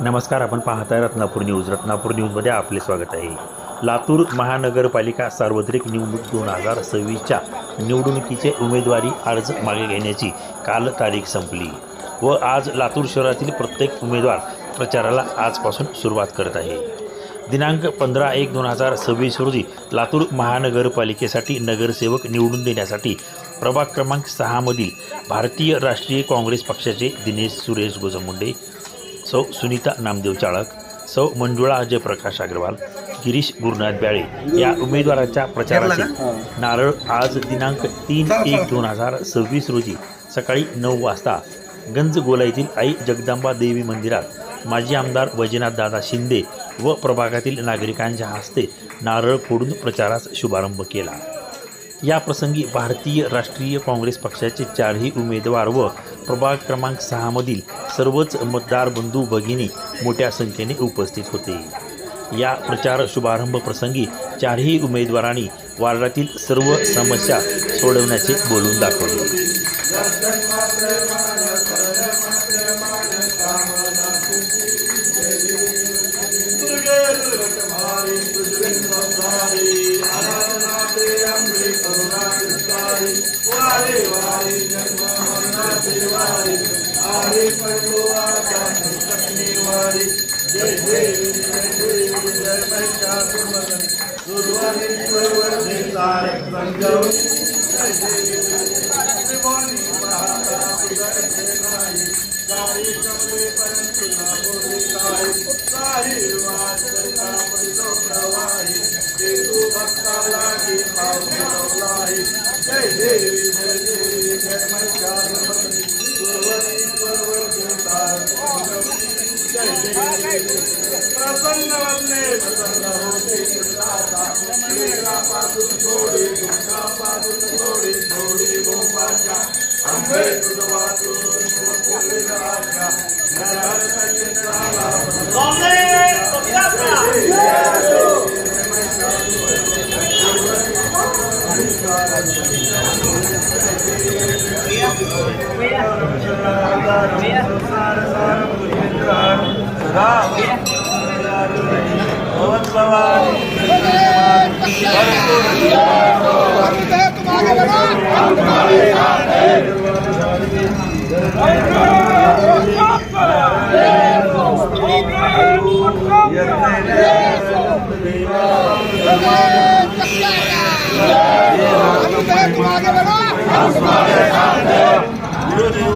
नमस्कार, आपण पाहताय रत्नापूर न्यूज. रत्नापूर न्यूजमध्ये आपले स्वागत आहे. लातूर महानगरपालिका सार्वत्रिक निवडणूक 2026च्या निवडणुकीचे उमेदवारी अर्ज मागे घेण्याची काल तारीख संपली व आज लातूर शहरातील प्रत्येक उमेदवार प्रचाराला आजपासून सुरुवात करत आहे. दिनांक 15/1/2026 रोजी लातूर महानगरपालिकेसाठी नगरसेवक निवडून देण्यासाठी प्रभाग क्रमांक 6 मधील भारतीय राष्ट्रीय काँग्रेस पक्षाचे दिनेश सुरेश गोजमुंडे, सौ सुनीता नामदेव चाळक, सौ मंजुळा जयप्रकाश अग्रवाल, गिरीश गुरुनाथ ब्याळे या उमेदवारांच्या प्रचाराचे नारळ आज दिनांक 3/1/2026 रोजी सकाळी 9 वाजता गंजगोला येथील आई जगदंबा देवी मंदिरात माजी आमदार वैजनाथदादा शिंदे व प्रभागातील नागरिकांच्या हस्ते नारळ फोडून प्रचारास शुभारंभ केला. या प्रसंगी भारतीय राष्ट्रीय काँग्रेस पक्षाचे 4ही उमेदवार व प्रभाग क्रमांक 6 मधील सर्वच मतदार बंधू भगिनी मोठ्या संख्येने उपस्थित होते. या प्रचार शुभारंभ प्रसंगी 4ही उमेदवारांनी वार्डातील सर्व समस्या सोडवण्याचे बोलून दाखवले.